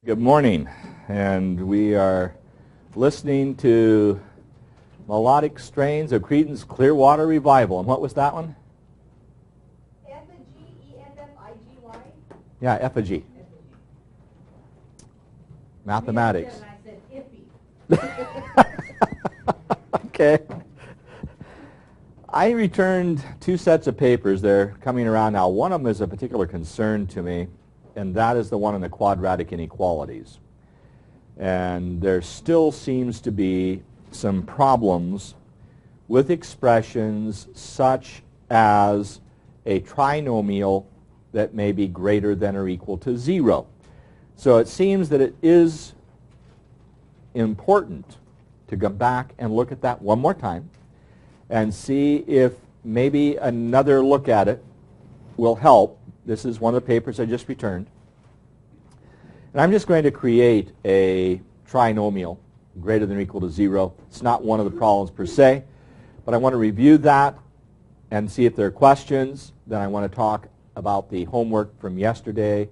Good morning, and we are listening to melodic strains of Creedence Clearwater Revival. And what was that one? Effigy, E-F-F-I-G-Y. Yeah, effigy. Mathematics. And I said iffy. Okay. I returned two sets of papers. They're coming around now. One of them is a particular concern to me, and that is the one on the quadratic inequalities. And there still seems to be some problems with expressions such as a trinomial that may be greater than or equal to 0. So it seems that it is important to go back and look at that one more time and see if maybe another look at it will help. This is one of the papers I just returned. And I'm just going to create a trinomial greater than or equal to 0. It's not one of the problems per se, but I want to review that and see if there are questions. Then I want to talk about the homework from yesterday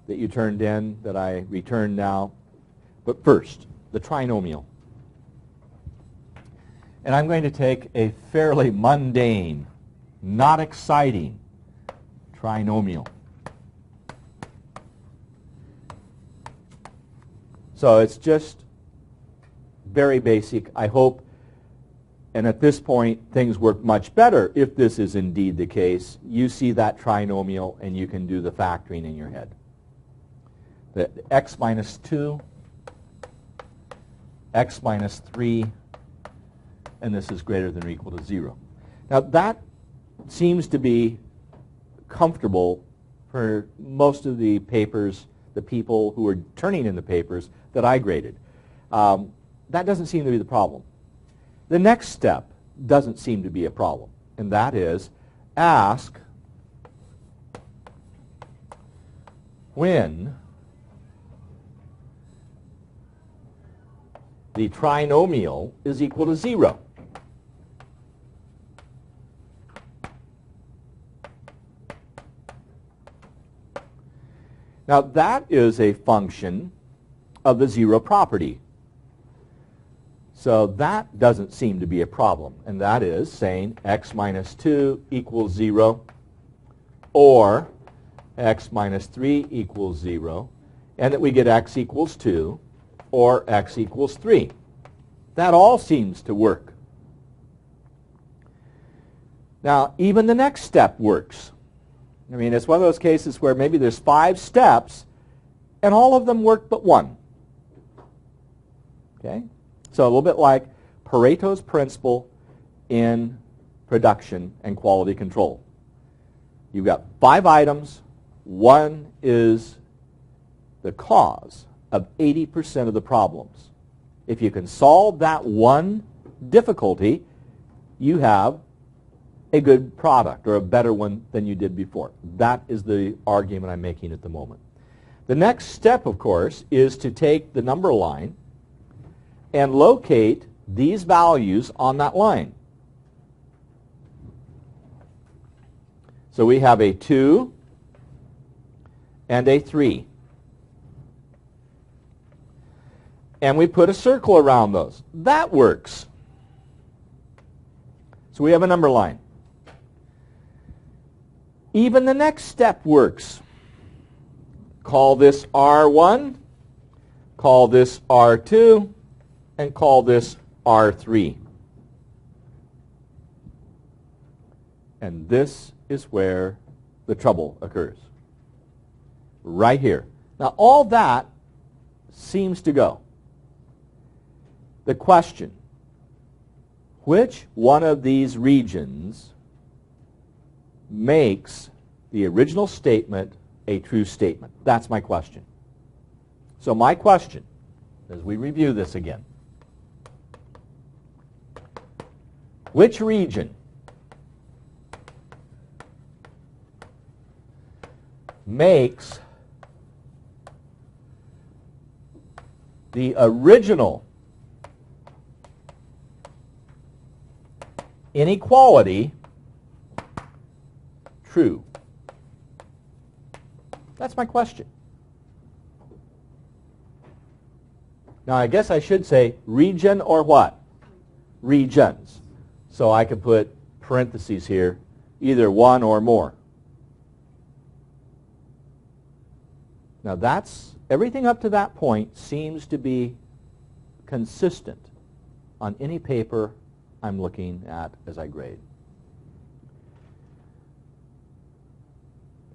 that you turned in that I returned now. But first, the trinomial. And I'm going to take a fairly mundane, not exciting trinomial. So it's just very basic. I hope, and at this point, things work much better if this is indeed the case. You see that trinomial and you can do the factoring in your head. The x minus 2, x minus 3, and this is greater than or equal to 0. Now that seems to be comfortable for most of the papers, the people who are turning in the papers that I graded. That doesn't seem to be the problem. The next step doesn't seem to be a problem, and that is ask when the trinomial is equal to 0. Now that is a function of the 0 property. So that doesn't seem to be a problem, and that is saying x minus 2 equals 0 or x minus 3 equals 0, and that we get x equals 2 or x equals 3. That all seems to work. Now, even the next step works. I mean, it's one of those cases where maybe there's 5 steps, and all of them work but one. Okay? So a little bit like Pareto's principle in production and quality control. You've got 5 items. One is the cause of 80% of the problems. If you can solve that one difficulty, you have a good product or a better one than you did before. That is the argument I'm making at the moment. The next step, of course, is to take the number line and locate these values on that line. So we have a 2 and a 3. And we put a circle around those. That works. So we have a number line. Even the next step works. Call this R1, call this R2, and call this R3. And this is where the trouble occurs. Right here. Now all that seems to go. The question, which one of these regions makes the original statement a true statement? That's my question. So my question, as we review this again, which region makes the original inequality true? That's my question. Now I guess I should say region or what? Regions. So I could put parentheses here, either one or more. Now that's, everything up to that point seems to be consistent on any paper I'm looking at as I grade.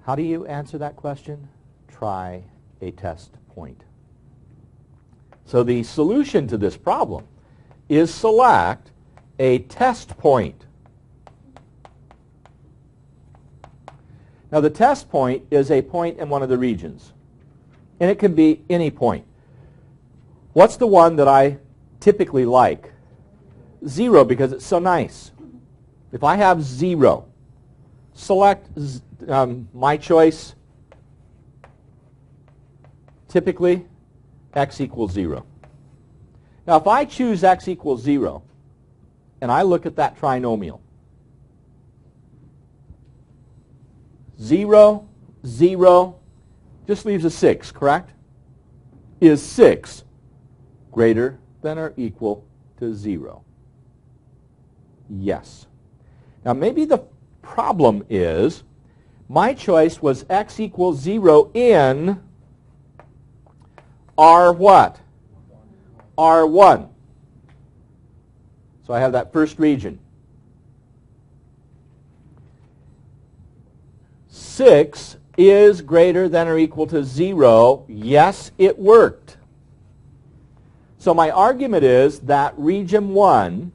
How do you answer that question? Try a test point. So the solution to this problem is select a test point. Now the test point is a point in one of the regions. And it can be any point. What's the one that I typically like? 0, because it's so nice. If I have 0, select my choice, typically x equals 0. Now if I choose x equals 0, and I look at that trinomial, 0, 0, just leaves a 6, correct? Is 6 greater than or equal to 0? Yes. Now maybe the problem is my choice was x equals 0 in R what? R1. So I have that first region. 6 is greater than or equal to 0. Yes, it worked. So my argument is that region 1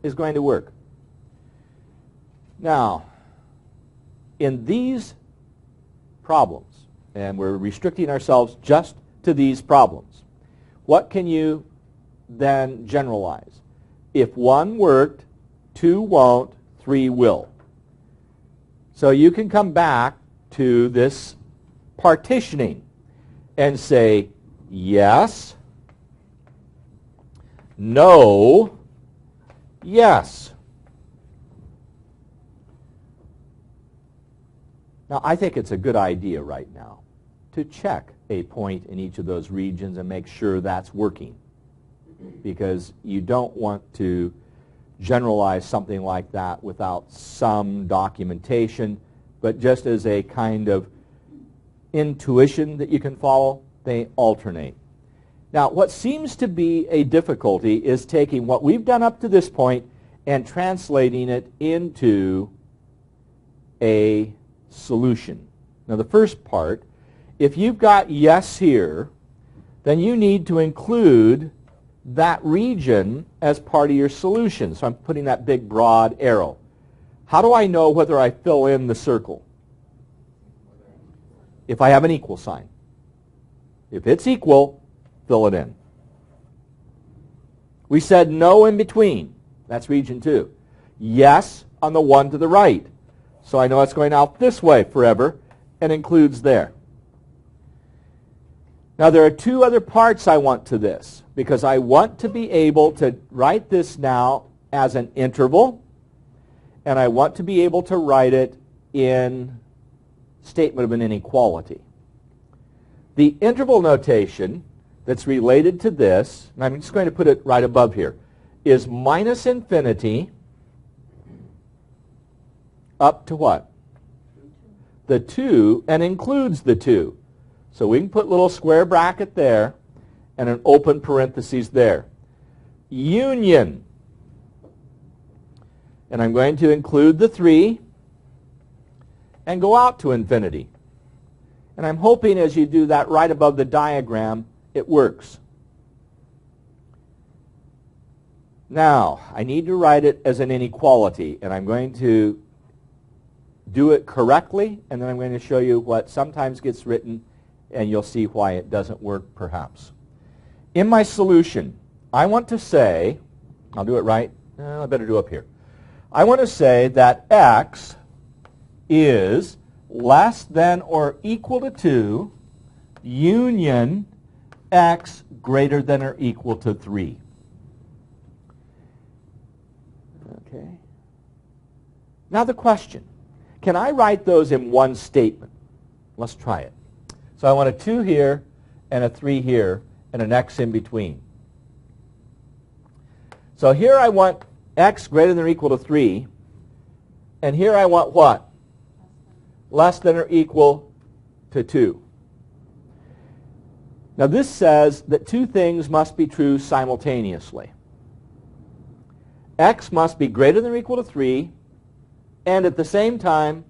is going to work. Now, in these problems, and we're restricting ourselves just to these problems, what can you then generalize? If 1 worked, 2 won't, 3 will. So you can come back to this partitioning and say yes, no, yes. Now, I think it's a good idea right now to check a point in each of those regions and make sure that's working, because you don't want to generalize something like that without some documentation, but just as a kind of intuition that you can follow, they alternate. Now, what seems to be a difficulty is taking what we've done up to this point and translating it into a solution. Now, the first part, if you've got yes here, then you need to include that region as part of your solution. So I'm putting that big broad arrow. How do I know whether I fill in the circle? If I have an equal sign. If it's equal, fill it in. We said no in between. That's region 2. Yes on the one to the right. So I know it's going out this way forever and includes there. Now there are 2 other parts I want to this, because I want to be able to write this now as an interval, and I want to be able to write it in statement of an inequality. The interval notation that's related to this, and I'm just going to put it right above here, is minus infinity up to what? The 2, and includes the 2. So we can put a little square bracket there and an open parenthesis there. Union. And I'm going to include the 3 and go out to infinity. And I'm hoping as you do that right above the diagram, it works. Now, I need to write it as an inequality, and I'm going to do it correctly, and then I'm going to show you what sometimes gets written, and you'll see why it doesn't work perhaps. In my solution, I want to say, I'll do it right, I better do up here. I want to say that x is less than or equal to 2 union x greater than or equal to 3. Okay. Now the question, can I write those in one statement? Let's try it. So I want a 2 here and a 3 here, and an x in between. So here I want x greater than or equal to 3, and here I want what? Less than or equal to 2. Now this says that two things must be true simultaneously. X must be greater than or equal to 3, and at the same time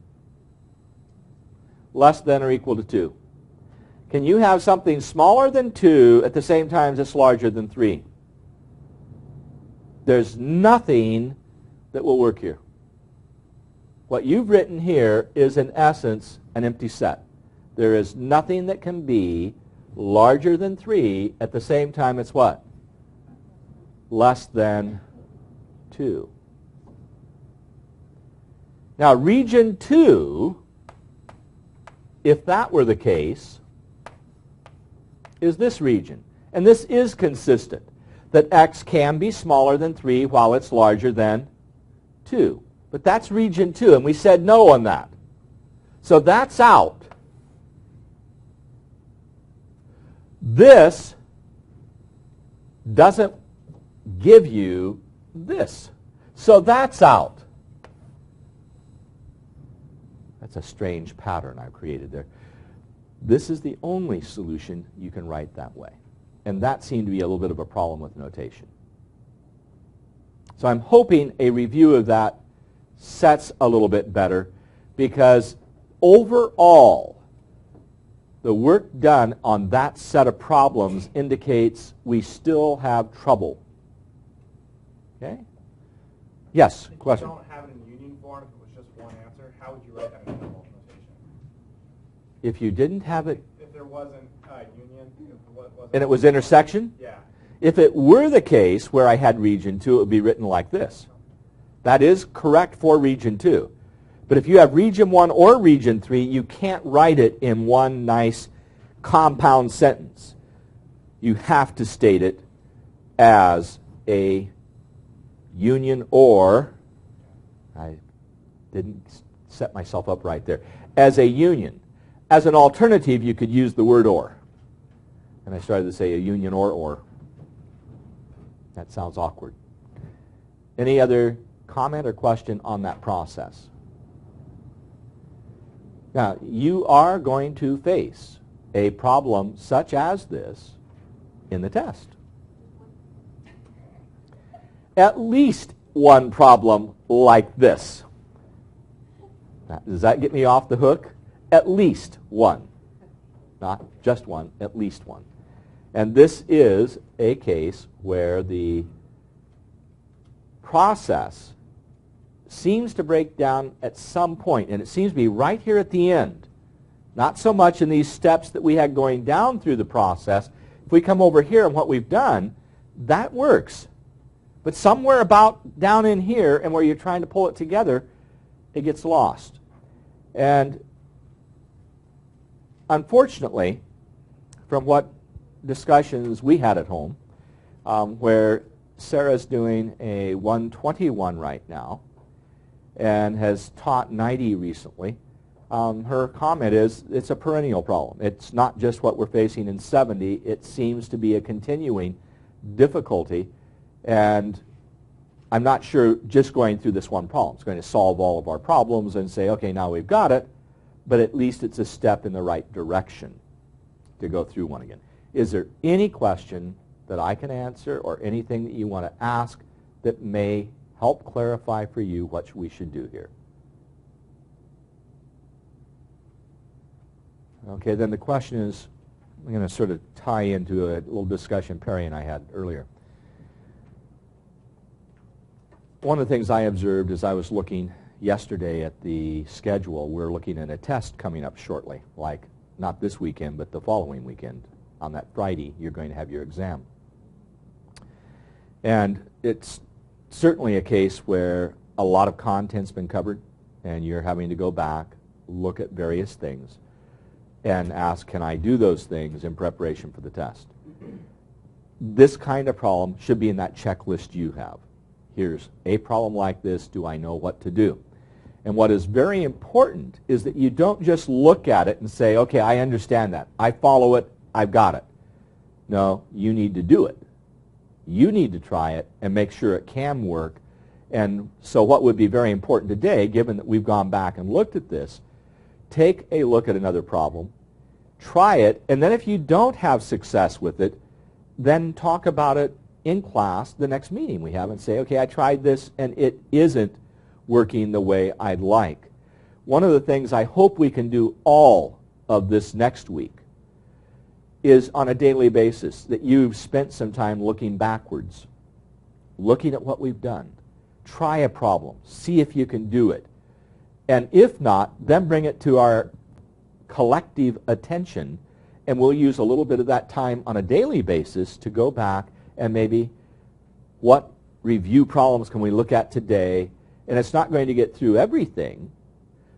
less than or equal to 2. Can you have something smaller than 2 at the same time as it's larger than 3? There's nothing that will work here. What you've written here is, in essence, an empty set. There is nothing that can be larger than 3 at the same time it's what? Less than 2. Now, region 2, if that were the case, is this region. And this is consistent, that x can be smaller than 3 while it's larger than 2. But that's region 2, and we said no on that. So that's out. This doesn't give you this. So that's out. That's a strange pattern I've created there. This is the only solution you can write that way. And that seemed to be a little bit of a problem with notation. So I'm hoping a review of that sets a little bit better, because overall, the work done on that set of problems indicates we still have trouble. Okay? Yes, question. If you don't have it in union form, if it was just one answer, how would you write that in interval notation? If you didn't have it, If there wasn't union, if it wasn't, and it was intersection, yeah. if it were the case where I had region 2, it would be written like this. That is correct for region 2. But if you have region 1 or region 3, you can't write it in one nice compound sentence. You have to state it as a union or, I didn't set myself up right there, as a union. As an alternative, you could use the word or. And I started to say a union or. That sounds awkward. Any other comment or question on that process? Now, you are going to face a problem such as this in the test. At least one problem like this. Now, does that get me off the hook? At least one. Not just one, at least one. And this is a case where the process seems to break down at some point, and it seems to be right here at the end. Not so much in these steps that we had going down through the process. If we come over here and what we've done, that works. But somewhere about down in here and where you're trying to pull it together, it gets lost. And unfortunately, from what discussions we had at home, where Sarah's doing a 121 right now, and has taught 90 recently, her comment is it's a perennial problem. It's not just what we're facing in 70. It seems to be a continuing difficulty, and I'm not sure just going through this one problem is going to solve all of our problems and say, okay, now we've got it, but at least it's a step in the right direction to go through one again. Is there any question that I can answer or anything that you want to ask that may help clarify for you what we should do here? Okay, then the question is, I'm going to sort of tie into a little discussion Perry and I had earlier. One of the things I observed as I was looking yesterday at the schedule, we're looking at a test coming up shortly, like not this weekend, but the following weekend. On that Friday, you're going to have your exam. And it's certainly a case where a lot of content's been covered, and you're having to go back, look at various things, and ask, can I do those things in preparation for the test? This kind of problem should be in that checklist you have. Here's a problem like this. Do I know what to do? And what is very important is that you don't just look at it and say, okay, I understand that. I follow it. I've got it. No, you need to do it. You need to try it and make sure it can work. And so what would be very important today, given that we've gone back and looked at this, take a look at another problem, try it, and then if you don't have success with it, then talk about it in class the next meeting we have and say, okay, I tried this and it isn't working the way I'd like. One of the things I hope we can do all of this next week is on a daily basis that you've spent some time looking backwards, looking at what we've done. Try a problem. See if you can do it. And if not, then bring it to our collective attention, and we'll use a little bit of that time on a daily basis to go back and maybe what review problems can we look at today. And it's not going to get through everything,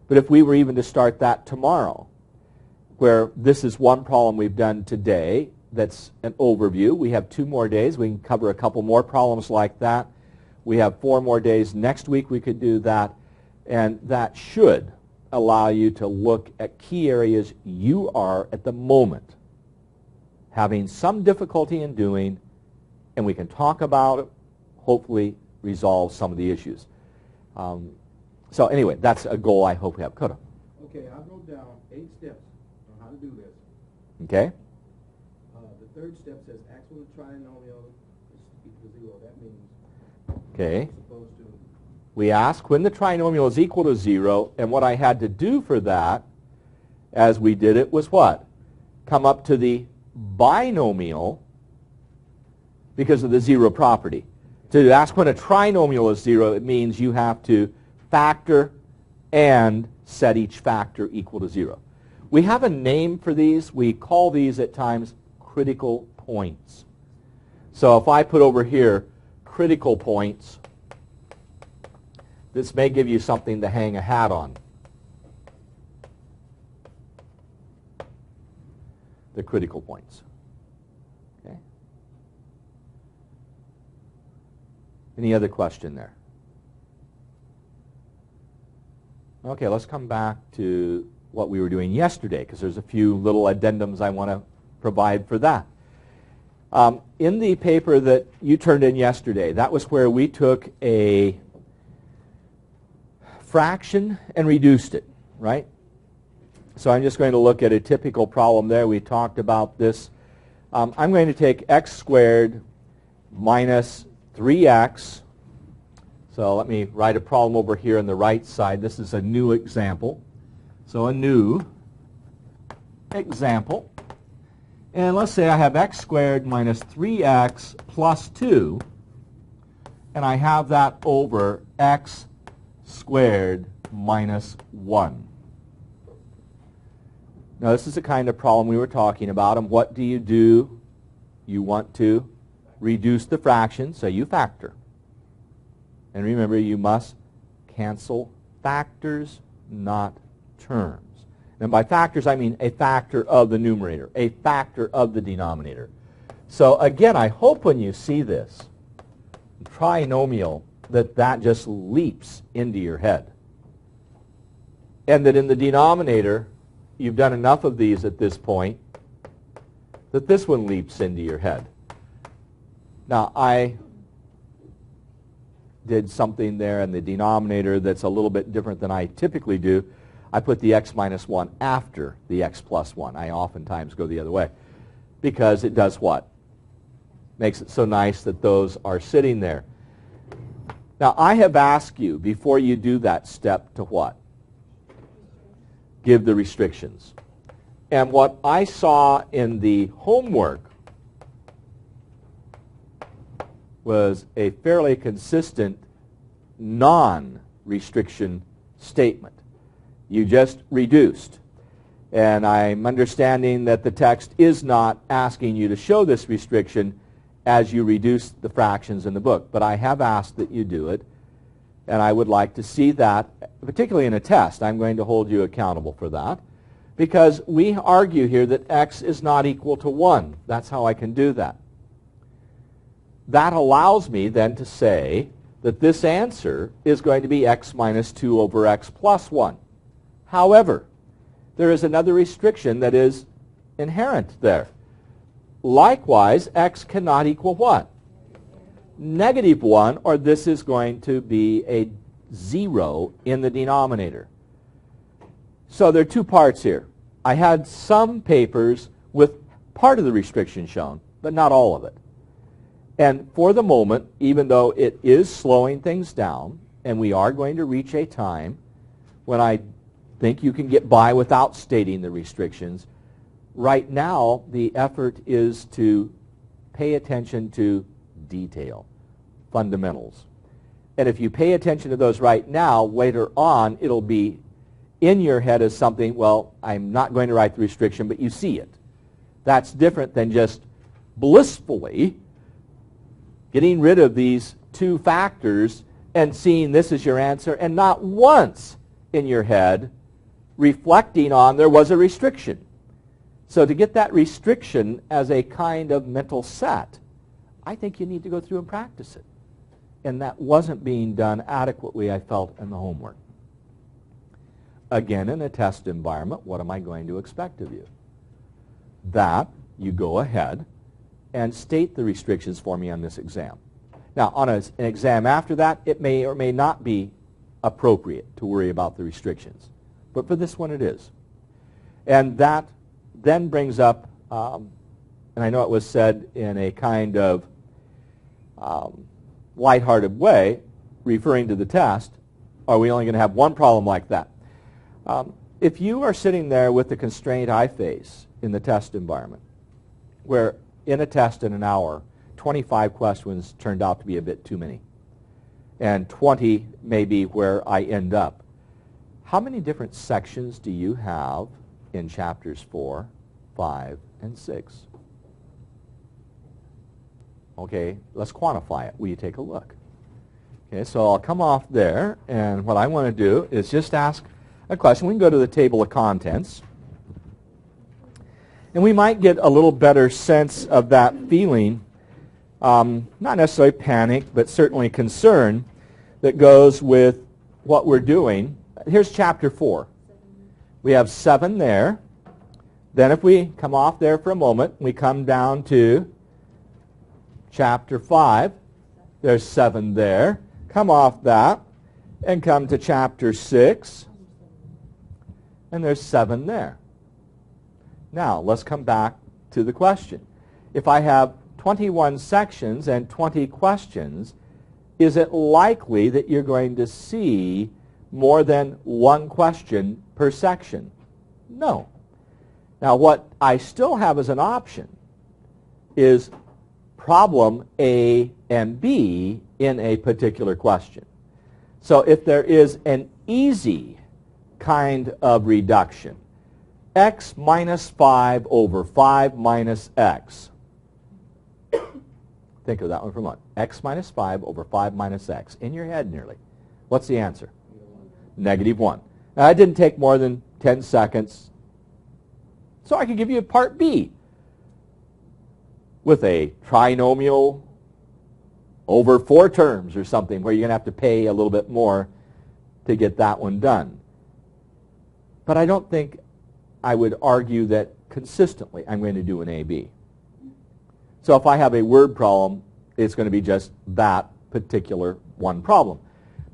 but if we were even to start that tomorrow, where this is one problem we've done today that's an overview. We have 2 more days. We can cover a couple more problems like that. We have 4 more days. Next week we could do that. And that should allow you to look at key areas you are at the moment having some difficulty in doing, and we can talk about it, hopefully resolve some of the issues. So anyway, that's a goal I hope we have. Coda. Okay, I wrote down 8 steps on how to do this. Okay. The third step says actual trinomial is equal to 0. That means Okay. it's supposed to. We ask when the trinomial is equal to 0, and what I had to do for that, as we did it, was what? Come up to the binomial because of the 0 property. To ask when a trinomial is 0, it means you have to factor and set each factor equal to 0. We have a name for these. We call these at times critical points. So if I put over here critical points, this may give you something to hang a hat on. The critical points. Okay. Any other question there? Okay, let's come back to what we were doing yesterday, because there's a few little addendums I want to provide for that. In the paper that you turned in yesterday, that was where we took a fraction and reduced it, right? So I'm just going to look at a typical problem there. We talked about this. I'm going to take x squared minus 3x. So let me write a problem over here on the right side. This is a new example. So a new example. And let's say I have x squared minus 3x plus 2. And I have that over x squared minus 1. Now this is the kind of problem we were talking about. And what do? You want to reduce the fraction, so you factor. And remember, you must cancel factors, not terms. And by factors, I mean a factor of the numerator, a factor of the denominator. So again, I hope when you see this trinomial, that just leaps into your head. And that in the denominator, you've done enough of these at this point that this one leaps into your head. Now, I did something there in the denominator that's a little bit different than I typically do. I put the x minus 1 after the x plus 1. I oftentimes go the other way because it does what? Makes it so nice that those are sitting there. Now, I have asked you before you do that step to what? Give the restrictions. And what I saw in the homework was a fairly consistent non-restriction statement. You just reduced. And I'm understanding that the text is not asking you to show this restriction as you reduce the fractions in the book. But I have asked that you do it. And I would like to see that, particularly in a test. I'm going to hold you accountable for that. Because we argue here that x is not equal to 1. That's how I can do that. That allows me then to say that this answer is going to be x minus 2 over x plus 1. However, there is another restriction that is inherent there. likewise, x cannot equal what? -1, or this is going to be a 0 in the denominator. So there are two parts here. I had some papers with part of the restriction shown, but not all of it. And for the moment, even though it is slowing things down, and we are going to reach a time when I think you can get by without stating the restrictions, right now the effort is to pay attention to detail, fundamentals. And if you pay attention to those right now, later on it'll be in your head as something, well, I'm not going to write the restriction, but you see it. That's different than just blissfully getting rid of these two factors and seeing this as your answer, and not once in your head reflecting on there was a restriction. So to get that restriction as a kind of mental set, I think you need to go through and practice it. And that wasn't being done adequately, I felt, in the homework. Again, in a test environment, what am I going to expect of you? That you go ahead and state the restrictions for me on this exam. Now, on an exam after that, it may or may not be appropriate to worry about the restrictions. But for this one, it is. And that then brings up, and I know it was said in a kind of lighthearted way, referring to the test, are we only going to have one problem like that? If you are sitting there with the constraint I face in the test environment, where in a test in an hour, 25 questions turned out to be a bit too many, and 20 may be where I end up, how many different sections do you have in chapters 4, 5, and 6? Okay, let's quantify it. Will you take a look? Okay, so I'll come off there, and what I want to do is just ask a question. We can go to the table of contents, and we might get a little better sense of that feeling, not necessarily panic, but certainly concern that goes with what we're doing. Here's chapter 4. We have 7 there. Then if we come off there for a moment, we come down to chapter 5. There's 7 there. Come off that and come to chapter 6. And there's 7 there. Now, let's come back to the question. If I have 21 sections and 20 questions, is it likely that you're going to see more than one question per section? No. Now, what I still have as an option is problem A and B in a particular question. So if there is an easy kind of reduction, x minus 5 over 5 minus x. Think of that one for a moment. X minus 5 over 5 minus x. In your head nearly. What's the answer? -1. Now, that didn't take more than 10 seconds. So I could give you a part B with a trinomial over 4 terms or something where you're going to have to pay a little bit more to get that one done. But I don't think I would argue that consistently I'm going to do an AB. So if I have a word problem, it's going to be just that particular one problem.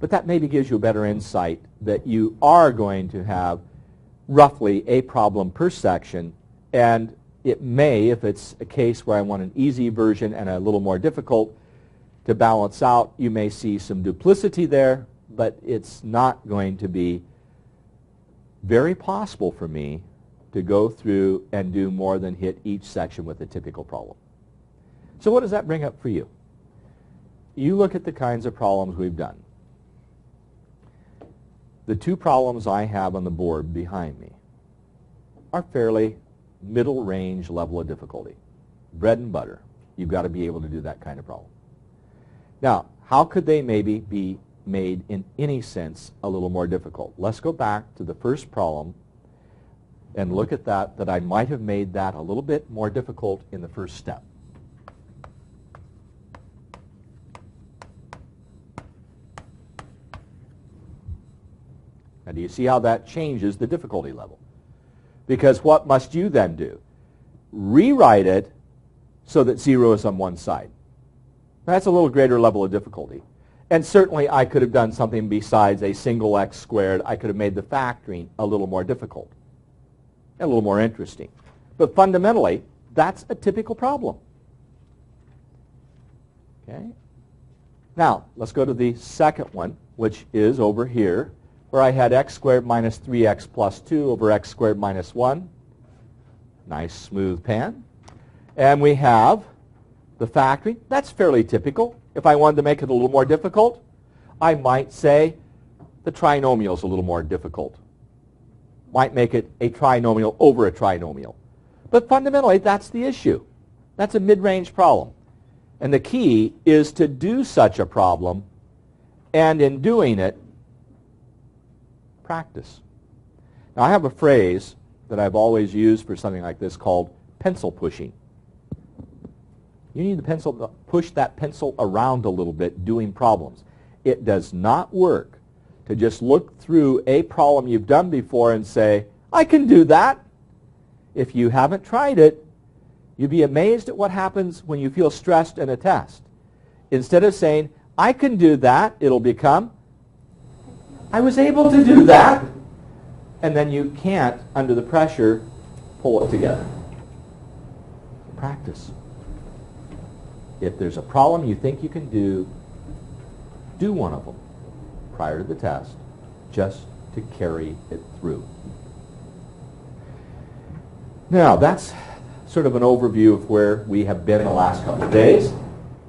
But that maybe gives you a better insight that you are going to have roughly a problem per section, and it may, if it's a case where I want an easy version and a little more difficult to balance out, you may see some duplicity there, but it's not going to be very possible for me to go through and do more than hit each section with a typical problem. So what does that bring up for you? You look at the kinds of problems we've done. The 2 problems I have on the board behind me are fairly middle range level of difficulty. Bread and butter. You've got to be able to do that kind of problem. Now, how could they maybe be made in any sense a little more difficult? Let's go back to the first problem and look at that I might have made that a little bit more difficult in the first step. Now, do you see how that changes the difficulty level? Because what must you then do? Rewrite it so that 0 is on one side. That's a little greater level of difficulty. And certainly I could have done something besides a single x squared. I could have made the factoring a little more difficult, a little more interesting. But fundamentally, that's a typical problem. Okay? Now, let's go to the second one, which is over here, where I had x squared minus 3x plus 2 over x squared minus 1. Nice smooth pan. And we have the factoring. That's fairly typical. If I wanted to make it a little more difficult, I might say the trinomial is a little more difficult. Might make it a trinomial over a trinomial. But fundamentally, that's the issue. That's a mid-range problem. And the key is to do such a problem, and in doing it, practice. Now, I have a phrase that I've always used for something like this called pencil pushing. You need the pencil to push that pencil around a little bit doing problems. It does not work to just look through a problem you've done before and say, I can do that. If you haven't tried it, you'd be amazed at what happens when you feel stressed in a test. Instead of saying, I can do that, it'll become, I was able to do that. And then you can't, under the pressure, pull it together. Practice. If there's a problem you think you can do one of them prior to the test, just to carry it through. Now, that's sort of an overview of where we have been the last couple of days.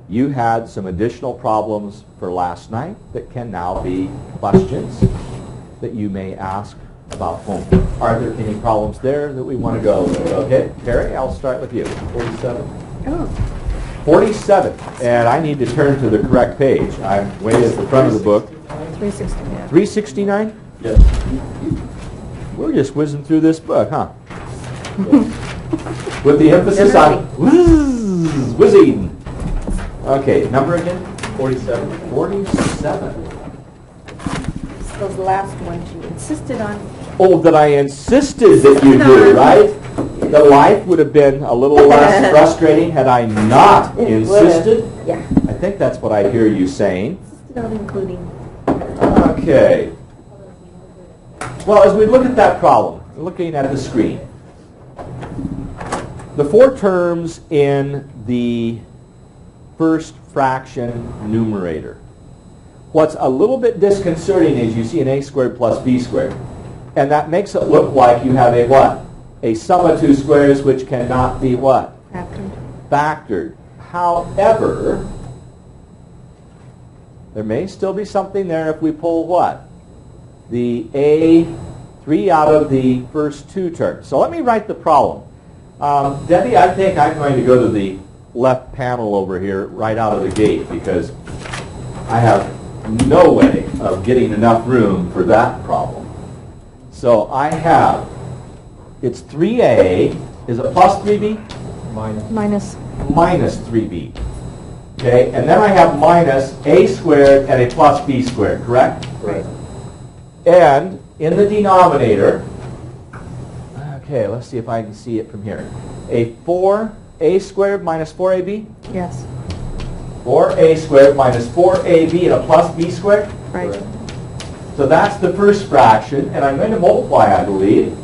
You had some additional problems for last night that can now be questions that you may ask about home. Are there any problems there that we want to go over? Okay, Terry, I'll start with you. 47. Oh. 47, and I need to turn to the correct page. I'm way at the front of the book. 369. 369? Yes. We're just whizzing through this book, huh? With the emphasis on whizzing. Okay, number again? 47. 47. Those last ones you insisted on. Oh, that I insisted that you do, right? The life would have been a little less frustrating had I not insisted. Yeah. I think that's what I hear you saying. Insisted on including. Okay. Well, as we look at that problem, looking at the screen, the four terms in the first fraction numerator. What's a little bit disconcerting is you see an a squared plus b squared. And that makes it look like you have a what? A sum of two squares which cannot be what? Factored. However, there may still be something there if we pull what? The A3 out of the first two terms. So let me write the problem. Debbie, I think I'm going to go to the left panel over here right out of the gate because I have no way of getting enough room for that problem. So I have, it's 3A, is it plus 3B? Minus. Minus 3B. Okay, and then I have minus a squared and a plus b squared, correct? Right. And in the denominator, okay, let's see if I can see it from here. A 4a squared minus 4ab? Yes. 4a squared minus 4ab and a plus b squared? Right. So that's the first fraction, and I'm going to multiply, I believe.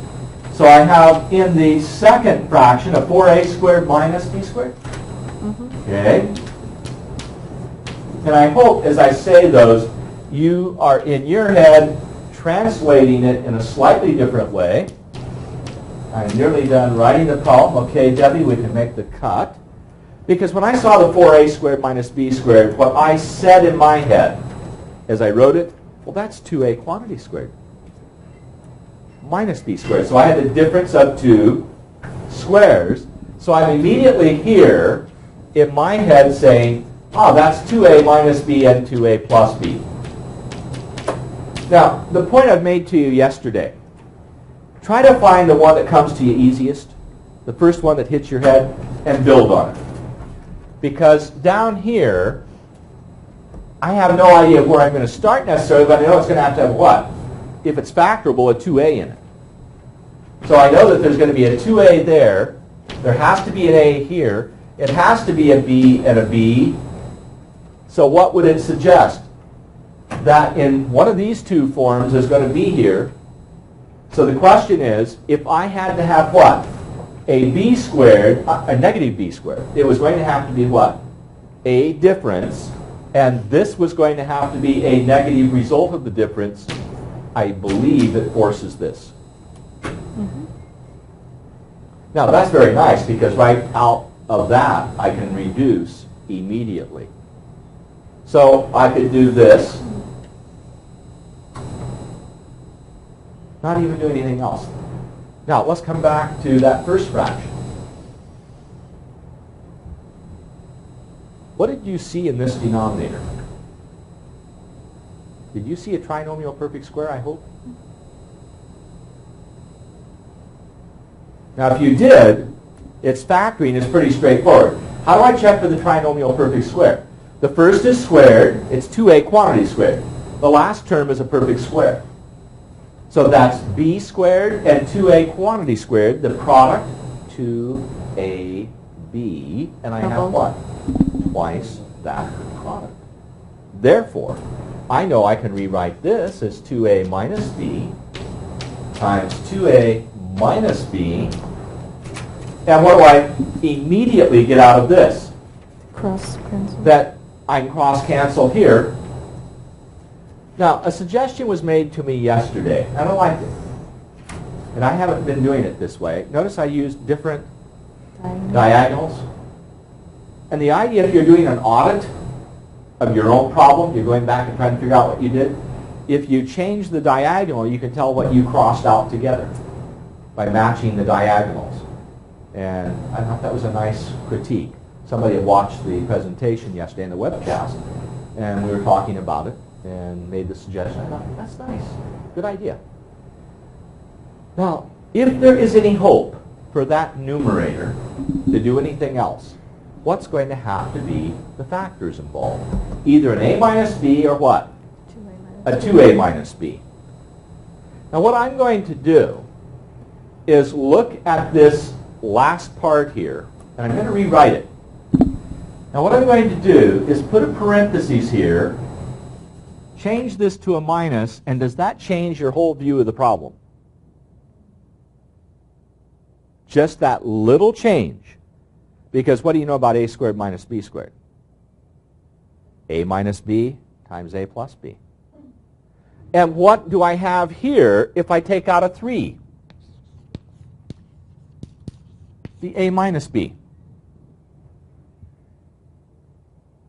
So I have in the second fraction a 4a squared minus b squared. Okay. And I hope as I say those, you are in your head translating it in a slightly different way. I'm nearly done writing the problem. Okay, Debbie, we can make the cut. Because when I saw the 4a squared minus b squared, what I said in my head as I wrote it, well, that's 2a quantity squared minus b squared. So I had the difference of two squares. So I'm immediately here in my head saying, oh, that's 2a minus b and 2a plus b. Now, the point I've made to you yesterday, try to find the one that comes to you easiest, the first one that hits your head, and build on it. Because down here, I have no idea where I'm going to start necessarily, but I know it's going to have what? If it's factorable, a 2a in it. So I know that there's going to be a 2a there. There has to be an a here. It has to be a B and a B. So what would it suggest? That in one of these two forms is going to be here. So the question is, if I had to have what? A B squared, a negative B squared. It was going to have to be what? A difference. And this was going to have to be a negative result of the difference. I believe it forces this. Now that's very nice because right out of that I can reduce immediately. So I could do this, not even do anything else. Now let's come back to that first fraction. What did you see in this denominator? Did you see a trinomial perfect square, I hope? Now if you did, its factoring is pretty straightforward. How do I check for the trinomial perfect square? The first is squared, it's 2a quantity squared. The last term is a perfect square. So that's b squared and 2a quantity squared, the product 2ab, and I have what? Twice that product. Therefore, I know I can rewrite this as 2a minus b times 2a minus b. And what do I immediately get out of this? Cross cancel. That I can cross cancel here. Now, a suggestion was made to me yesterday, and I liked it. And I haven't been doing it this way. Notice I used different diagonals. And the idea, if you're doing an audit of your own problem, you're going back and trying to figure out what you did, if you change the diagonal, you can tell what you crossed out together by matching the diagonals. And I thought that was a nice critique. Somebody had watched the presentation yesterday in the webcast, and we were talking about it and made the suggestion. I thought, that's nice. Good idea. Now, if there is any hope for that numerator to do anything else, what's going to have to be the factors involved? Either an a minus b or what? A 2a minus b. Now what I'm going to do is look at this last part here, and I'm going to rewrite it. Now what I'm going to do is put a parenthesis here, change this to a minus, and does that change your whole view of the problem? Just that little change. Because what do you know about a squared minus b squared? A minus b times a plus b. And what do I have here if I take out a 3? The a minus b.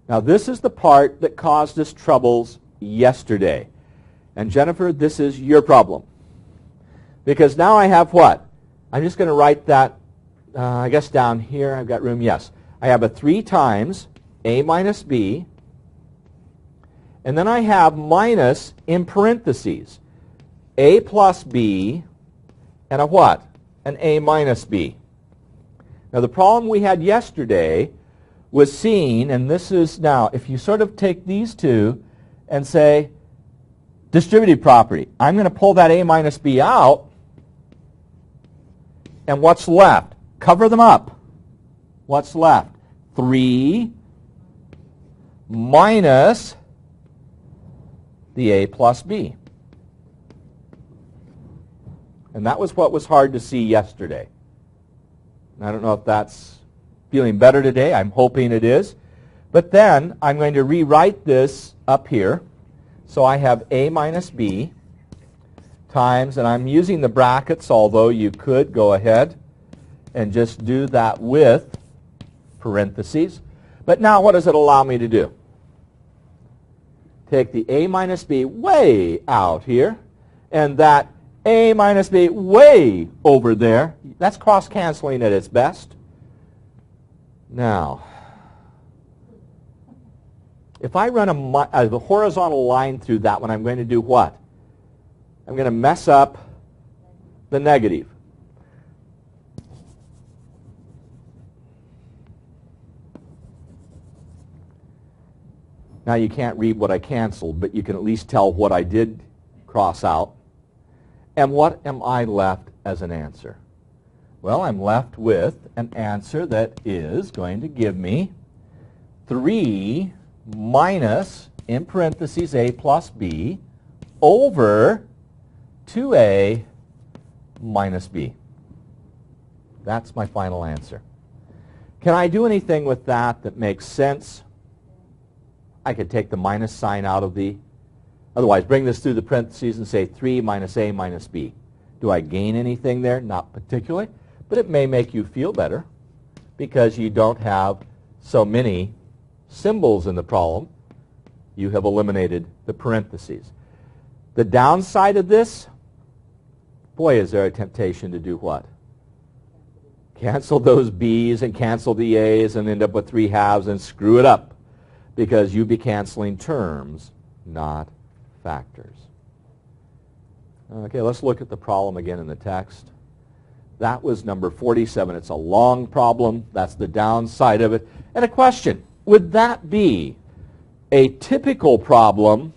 Now this is the part that caused us troubles yesterday. And Jennifer, this is your problem. Because now I have what? I'm just going to write that, I guess down here, I've got room, yes. I have a 3 times a minus b, and then I have minus in parentheses, a plus b, and a what? An a minus b. Now the problem we had yesterday was seeing, and this is now, if you sort of take these two and say, distributive property, I'm going to pull that a minus b out, and what's left? Cover them up. What's left? 3 minus the a plus b. And that was what was hard to see yesterday. I don't know if that's feeling better today. I'm hoping it is. But then I'm going to rewrite this up here. So I have a minus b times, and I'm using the brackets, although you could go ahead and just do that with parentheses. But now what does it allow me to do? Take the a minus b way out here, and that a minus b way over there. That's cross-canceling at its best. Now, if I run a horizontal line through that one, I'm going to do what? I'm going to mess up the negative. Now you can't read what I canceled, but you can at least tell what I did cross out. And what am I left as an answer? Well, I'm left with an answer that is going to give me 3 minus, in parentheses, a plus b over 2a minus b. That's my final answer. Can I do anything with that that makes sense? I could take the minus sign out of the, otherwise bring this through the parentheses and say 3 minus a minus b. Do I gain anything there? Not particularly, but it may make you feel better because you don't have so many symbols in the problem. You have eliminated the parentheses. The downside of this, boy, is there a temptation to do what? Cancel those b's and cancel the a's and end up with 3 halves and screw it up because you'd be canceling terms, not factors. Okay, let's look at the problem again in the text. That was number 47. It's a long problem. That's the downside of it. And a question, would that be a typical problem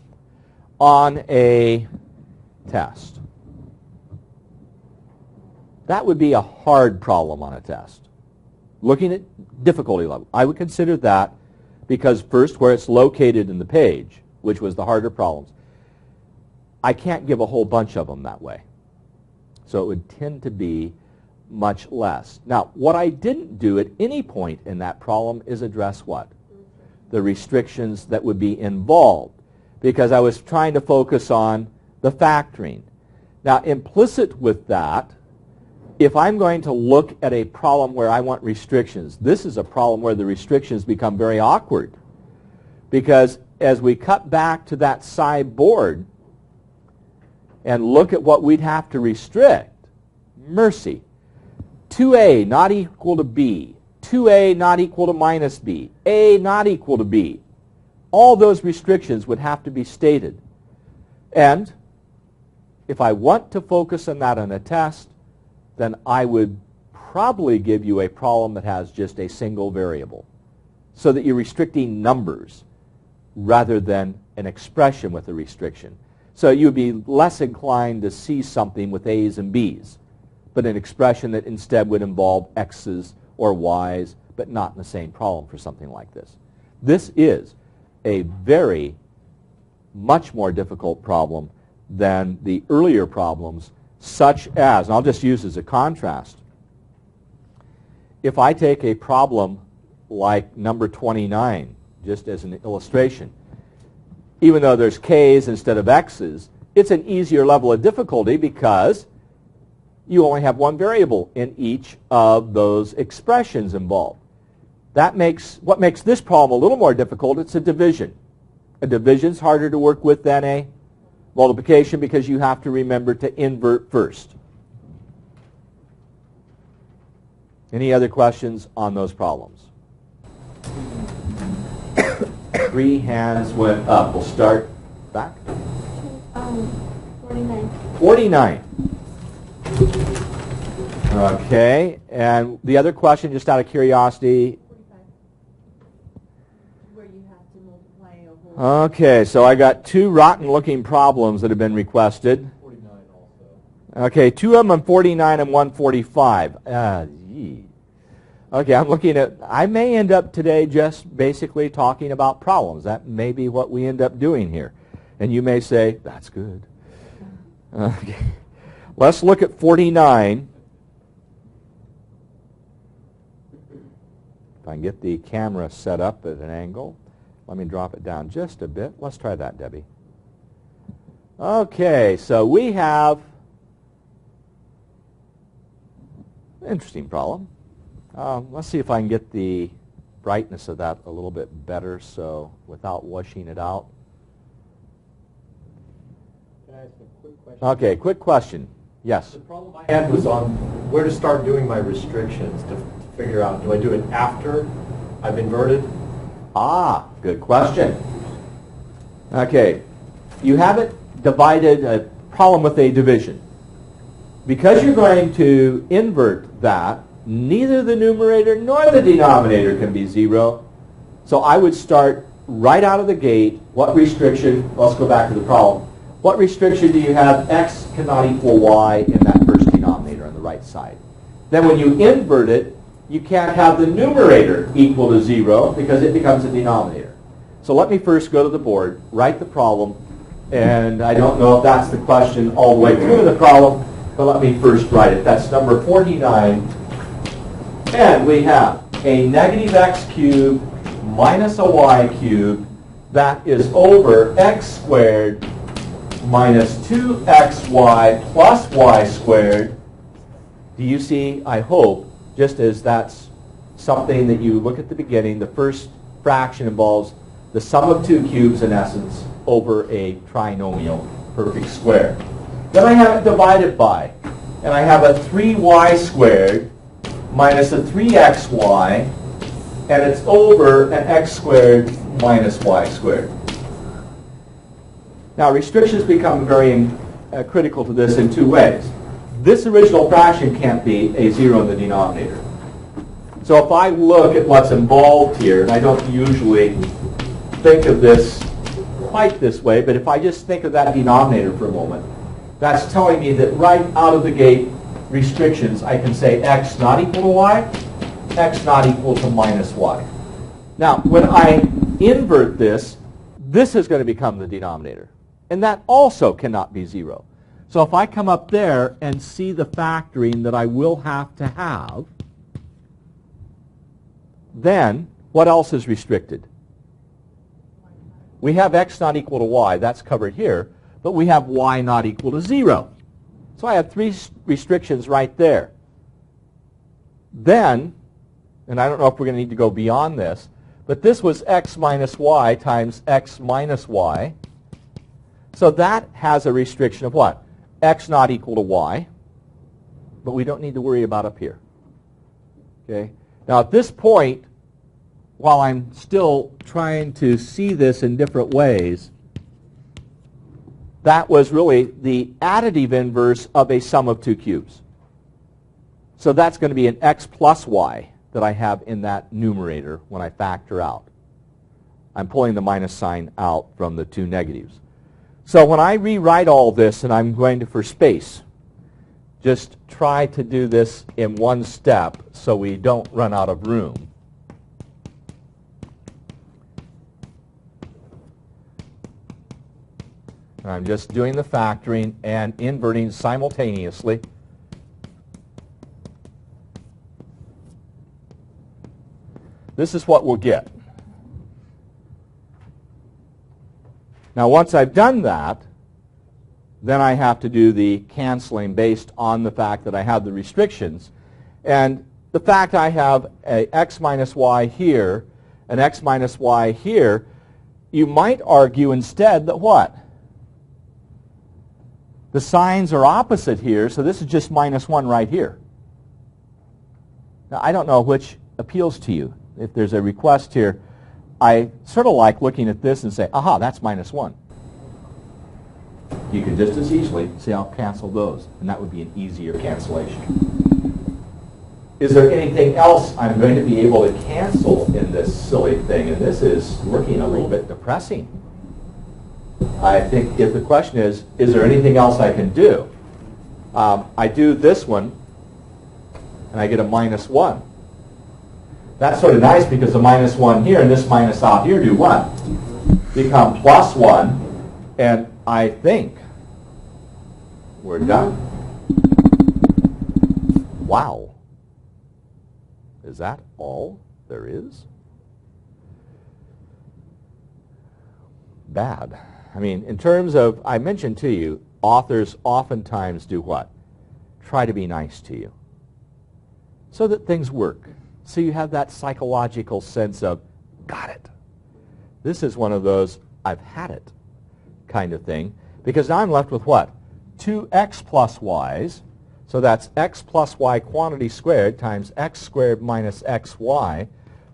on a test? That would be a hard problem on a test. Looking at difficulty level, I would consider that because first, where it's located in the page, which was the harder problems, I can't give a whole bunch of them that way. So it would tend to be much less. Now, what I didn't do at any point in that problem is address what? The restrictions that would be involved, because I was trying to focus on the factoring. Now, implicit with that, if I'm going to look at a problem where I want restrictions, this is a problem where the restrictions become very awkward, because as we cut back to that side board and look at what we'd have to restrict, mercy, 2a not equal to b, 2a not equal to minus b, a not equal to b. All those restrictions would have to be stated. And if I want to focus on that on a test, then I would probably give you a problem that has just a single variable, so that you're restricting numbers rather than an expression with a restriction. So you'd be less inclined to see something with a's and b's, but an expression that instead would involve x's or y's, but not in the same problem for something like this. This is a very much more difficult problem than the earlier problems, such as, and I'll just use as a contrast, if I take a problem like number 29, just as an illustration, even though there's k's instead of x's, it's an easier level of difficulty because you only have one variable in each of those expressions involved. What makes this problem a little more difficult, it's a division. A division's harder to work with than a multiplication because you have to remember to invert first. Any other questions on those problems? 3 hands went up. We'll start back. 49. 49. Okay, and the other question, just out of curiosity. 45. Where you have to multiply a whole. Okay, so I got 2 rotten-looking problems that have been requested. 49 also. Okay, 2 of them on 49 and 145. Okay, I'm looking at, I may end up today just basically talking about problems. That may be what we end up doing here. And you may say, that's good. Okay. Let's look at 49. If I can get the camera set up at an angle. Let me drop it down just a bit. Let's try that, Debbie. Okay, so we have an interesting problem. Let's see if I can get the brightness of that a little bit better, so without washing it out. Can I ask a quick question? Okay, quick question. Yes. The problem I had was on where to start doing my restrictions to figure out, do I do it after I've inverted? Ah, good question. Okay, you haven't divided a problem with a division. Because you're going to invert that, neither the numerator nor the denominator can be 0. So I would start right out of the gate. What restriction, let's go back to the problem. What restriction do you have? X cannot equal y in that first denominator on the right side. then when you invert it, you can't have the numerator equal to 0 because it becomes a denominator. So let me first go to the board, write the problem, and I don't know if that's the question all the way through the problem, but let me first write it. That's number 49. And we have a negative x cubed minus a y cubed that is over x squared minus 2xy plus y squared. Do you see, I hope, just as that's something that you look at the beginning, the first fraction involves the sum of two cubes in essence over a trinomial perfect square. Then I have it divided by, and I have a 3y squared minus a 3xy, and it's over an x squared minus y squared. Now restrictions become very critical to this in two ways. This original fraction can't be a 0 in the denominator. So if I look at what's involved here, and I don't usually think of this quite this way, but if I just think of that denominator for a moment, that's telling me that right out of the gate restrictions, I can say x not equal to y, x not equal to minus y. Now, when I invert this, this is going to become the denominator. And that also cannot be 0. So if I come up there and see the factoring that I will have to have, then what else is restricted? We have x not equal to y. That's covered here. But we have y not equal to 0. So I have three restrictions right there. Then, and I don't know if we're going to need to go beyond this, but this was x minus y times x minus y. So that has a restriction of what? X not equal to y. But we don't need to worry about up here. Okay? Now at this point, while I'm still trying to see this in different ways, that was really the additive inverse of a sum of two cubes. So that's going to be an x plus y that I have in that numerator when I factor out. I'm pulling the minus sign out from the two negatives. So when I rewrite all this, and I'm going to, for space, just try to do this in one step so we don't run out of room. I'm just doing the factoring and inverting simultaneously. This is what we'll get. Now once I've done that, then I have to do the canceling based on the fact that I have the restrictions. And the fact I have a x minus y here, an x minus y here, you might argue instead that what? The signs are opposite here, so this is just minus 1 right here. Now, I don't know which appeals to you. If there's a request here, I sort of like looking at this and say, aha, that's minus 1. You could just as easily say, I'll cancel those, and that would be an easier cancellation. Is there anything else I'm going to be able to cancel in this silly thing? And this is looking a little bit depressing. I think if the question is there anything else I can do? I do this one, and I get a minus 1. That's sort of nice because the minus 1 here and this minus out here do what? Become plus 1, and I think we're done. Wow. Is that all there is? Bad. I mean, in terms of, I mentioned to you, authors oftentimes do what? Try to be nice to you so that things work. So you have that psychological sense of, got it. This is one of those, I've had it kind of thing, because now I'm left with what? 2x plus y's, so that's x plus y quantity squared times x squared minus xy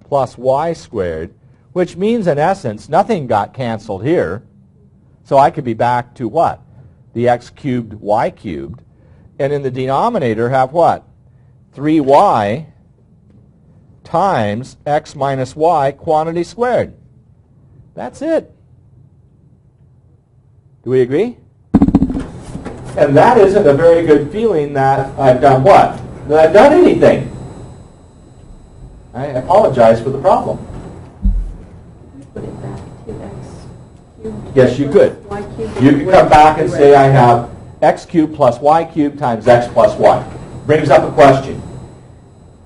plus y squared, which means in essence nothing got canceled here. So I could be back to what? The x cubed y cubed. And in the denominator have what? 3y times x minus y quantity squared. That's it. Do we agree? And that isn't a very good feeling that I've done what? that I've done anything. I apologize for the problem. Put it back to x cubed. Yes, you could. Y cubed. You could come back and say I have x cubed plus y cubed times x plus y. Brings up a question.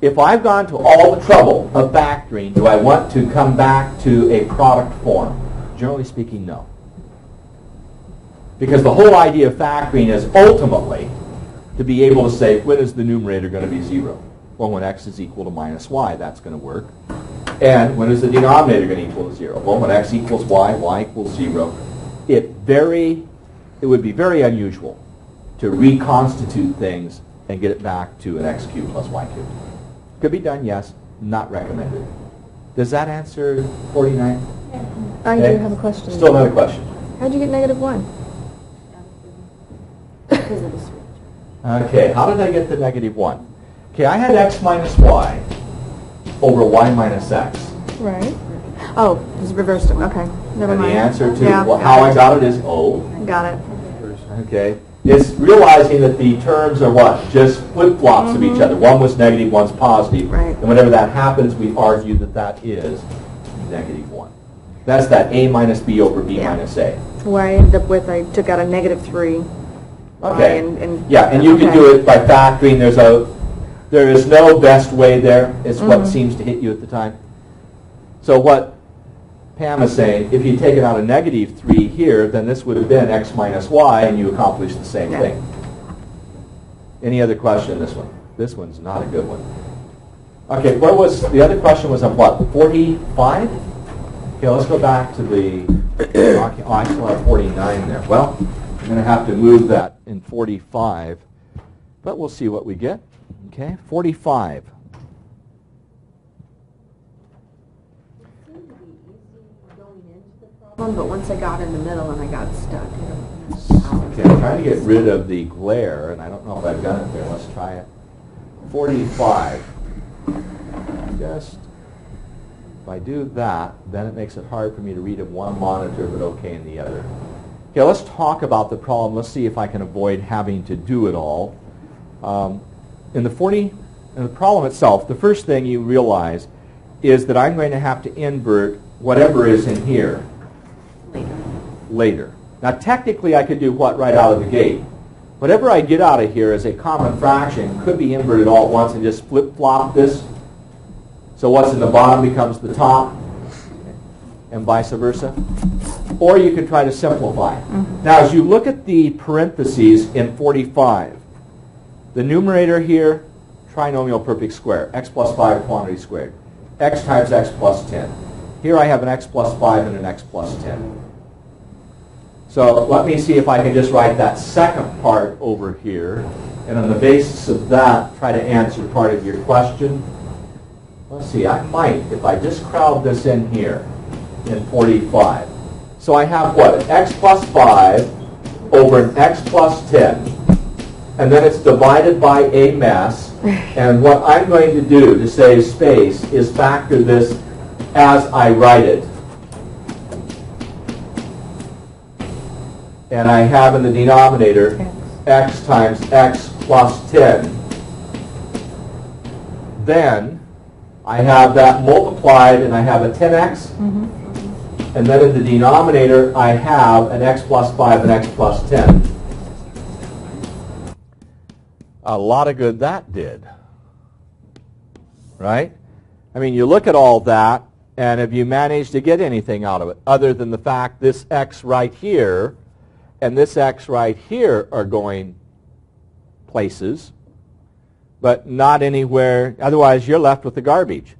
If I've gone to all the trouble of factoring, do I want to come back to a product form? Generally speaking, no. Because the whole idea of factoring is ultimately to be able to say, when is the numerator going to be 0? Well, when x is equal to minus y, that's going to work. And when is the denominator going to equal to 0? Well, when x equals y equals 0. It would be very unusual to reconstitute things and get it back to an x cubed plus y cubed. Could be done, yes. Not recommended. Does that answer 49? I Okay. do have a question. Still another question. How'd you get -1? Because of the switch. Okay, how did I get the -1? Okay, I had x minus y over y minus x. Right. Oh, just reversed it. Okay, never And the mind. answer to Yeah, how I got it is O. Got it. Okay. It's realizing that the terms are what? Just flip-flops of each other. One was negative, one's positive. Right. And whenever that happens, we argue that that is -1. That's that A minus B over B Yeah. minus A. Where I ended up with, I took out a -3. Okay. And Yeah, and you can okay. do it by factoring. There is no best way there. It's what seems to hit you at the time. So what Pam is saying, if you take it out a -3 here, then this would have been x minus y, and you accomplish the same Yeah. thing. Any other question on this one? This one's not a good one. Okay, where was the other question? Was on what? 45? Okay, let's go back to the. Oh, I still have 49 there. Well, I'm going to have to move that in 45, but we'll see what we get. Okay, 45. But once I got in the middle and I got stuck. Okay, I'm trying to get rid of the glare, and I don't know if I've done it there. Let's try it. 45. Just, if I do that, then it makes it hard for me to read in one monitor, but okay in the other. Okay, let's talk about the problem. Let's see if I can avoid having to do it all. In the problem itself, the first thing you realize is that I'm going to have to invert whatever is in here later. Now, technically, I could do what right out of the gate? Whatever I get out of here as a common fraction could be inverted all at once and just flip-flop this. So what's in the bottom becomes the top, and vice versa. Or you could try to simplify. Now, as you look at the parentheses in 45, the numerator here, trinomial perfect square, x plus 5 quantity squared, x times x plus 10. Here I have an x plus 5 and an x plus 10. So let me see if I can just write that second part over here, and on the basis of that, try to answer part of your question. Let's see, I might, if I just crowd this in here, in 45. So I have what? An x plus 5 over an x plus 10. And then it's divided by a mess. And what I'm going to do to save space is factor this as I write it. And I have in the denominator x times x plus 10. Then I have that multiplied, and I have a 10x. And then in the denominator, I have an x plus 5 and x plus 10. A lot of good that did. Right? I mean, you look at all that, and have you managed to get anything out of it other than the fact this x right here and this x right here are going places, but not anywhere. Otherwise, you're left with the garbage.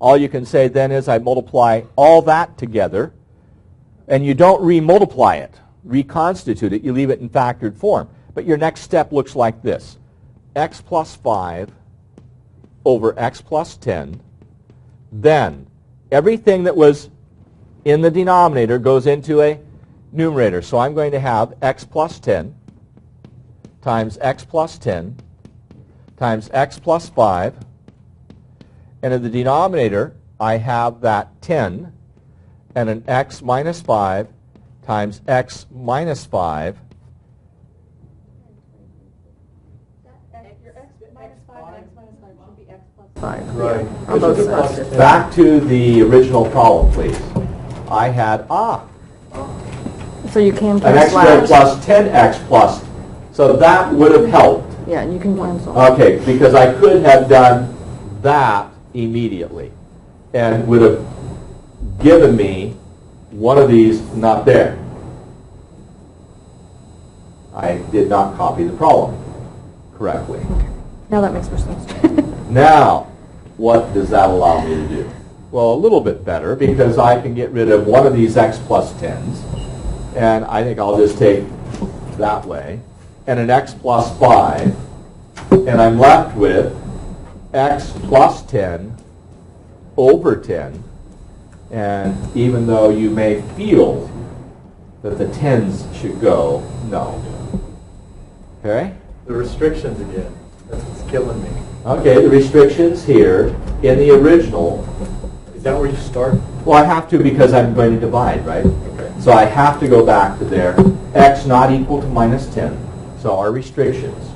All you can say then is I multiply all that together, and you don't remultiply it, reconstitute it. You leave it in factored form. But your next step looks like this. X plus 5 over x plus 10. Then everything that was in the denominator goes into a numerator. So I'm going to have x plus 10 times x plus 10 times x plus 5. And in the denominator, I have that 10 and an x minus 5 times x minus 5. Your x minus 5 and 5. Right. On both Which is sides. plus 10. Back to the original problem, please. I had, So you can an x squared cancel out. plus 10x plus. So that would have helped. Yeah, you can cancel. Okay, because I could have done that immediately and would have given me one of these not there. I did not copy the problem correctly. Now that makes more sense. Now, what does that allow me to do? Well, a little bit better, because I can get rid of one of these x plus 10s, and I think I'll just take that way, and an x plus 5, and I'm left with x plus 10 over 10, and even though you may feel that the 10s should go, no. Okay? The restrictions again. That's what's killing me. Okay, the restrictions here in the original. Is that where you start? Well, I have to because I'm going to divide, right? Okay. So I have to go back to there. X not equal to minus 10. So our restrictions.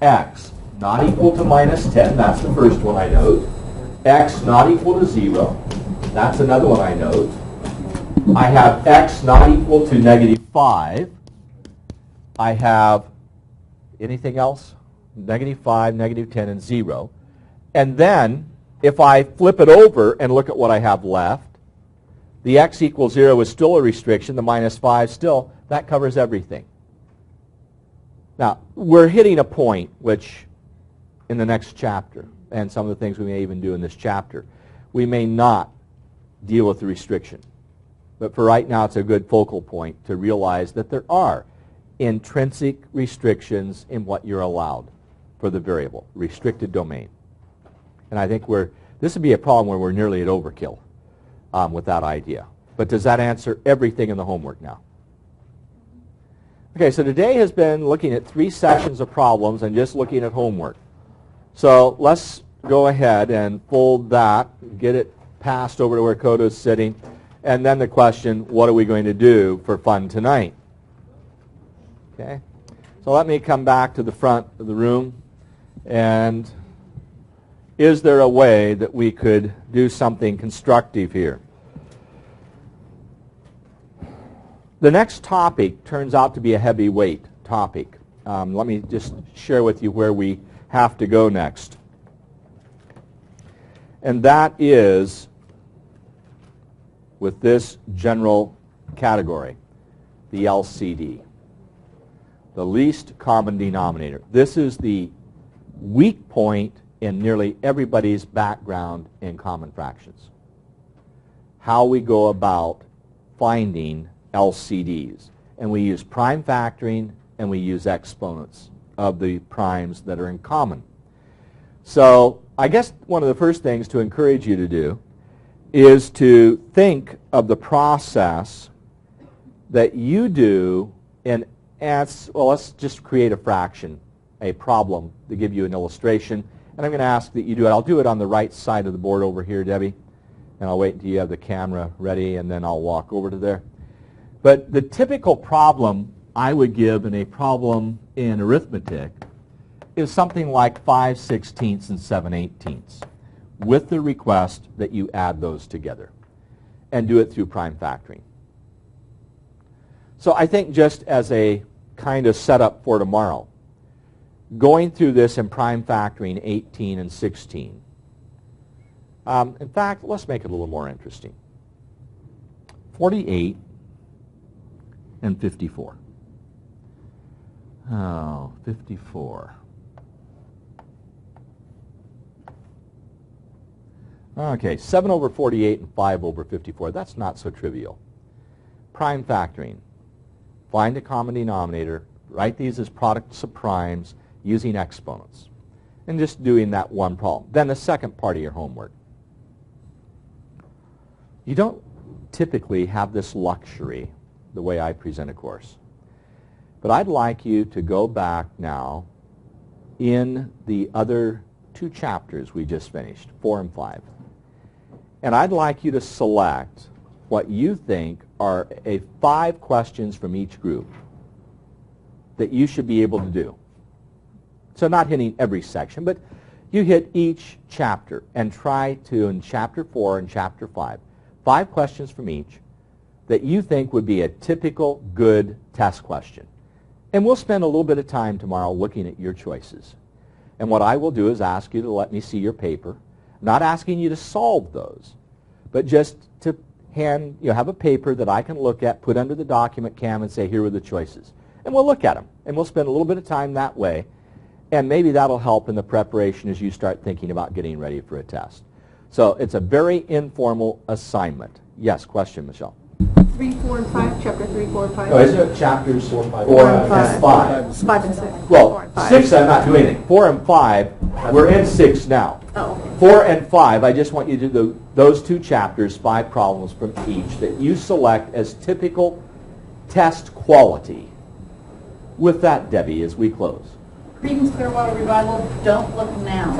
X not equal to minus 10. That's the first one I note. X not equal to 0. That's another one I note. I have X not equal to negative 5. I have anything else? Negative 5, negative 10, and 0. And then, if I flip it over and look at what I have left, the x equals 0 is still a restriction. The minus 5 still. That covers everything. Now, we're hitting a point which, in the next chapter, and some of the things we may even do in this chapter, we may not deal with the restriction. But for right now, it's a good focal point to realize that there are intrinsic restrictions in what you're allowed for the variable, restricted domain. And I think this would be a problem where we're nearly at overkill with that idea. But does that answer everything in the homework now? Okay, so today has been looking at 3 sessions of problems and just looking at homework. So let's go ahead and fold that, get it passed over to where Kodo's sitting, and then the question, what are we going to do for fun tonight? Okay, so let me come back to the front of the room, and is there a way that we could do something constructive here? The next topic turns out to be a heavyweight topic. Let me just share with you where we have to go next. And that is with this general category, the LCD, the least common denominator. This is the weak point in nearly everybody's background in common fractions. How we go about finding LCDs. And we use prime factoring and we use exponents of the primes that are in common. So I guess one of the first things to encourage you to do is to think of the process that you do in, well, let's just create a fraction, a problem, to give you an illustration. And I'm going to ask that you do it. I'll do it on the right side of the board over here, Debbie. And I'll wait until you have the camera ready, and then I'll walk over to there. But the typical problem I would give in a problem in arithmetic is something like 5/16 and 7/18 with the request that you add those together and do it through prime factoring. So I think just as a kind of setup for tomorrow, going through this in prime factoring 18 and 16. In fact, let's make it a little more interesting. 48 and 54. Oh, 54. Okay, 7 over 48 and 5 over 54. That's not so trivial. Prime factoring. Find a common denominator. Write these as products of primes using exponents. And just doing that one problem. Then the second part of your homework. You don't typically have this luxury the way I present a course. But I'd like you to go back now in the other 2 chapters we just finished, 4 and 5. And I'd like you to select what you think are 5 questions from each group that you should be able to do. So not hitting every section, but you hit each chapter and try to, in Chapter 4 and Chapter 5, 5 questions from each that you think would be a typical good test question. And we'll spend a little bit of time tomorrow looking at your choices. And what I will do is ask you to let me see your paper, not asking you to solve those, but just to have a paper that I can look at, put under the document cam and say, here are the choices. And we'll look at them. And we'll spend a little bit of time that way. And maybe that'll help in the preparation as you start thinking about getting ready for a test. So it's a very informal assignment. Yes, question, Michelle. 3, 4, and 5, chapter 3, 4, and 5. Oh, isn't it chapters 4 and and 5? 5 and 6. 4 Well, and 5. 6 I'm not doing anything. 4 and 5, we're in 6 now. Oh, okay. 4 and 5, I just want you to do those 2 chapters, 5 problems from each that you select as typical test quality. With that, Debbie, as we close. Creedence Clearwater Revival, don't look now.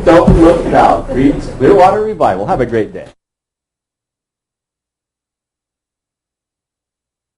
Don't look now. Creedence Clearwater Revival. Have a great day.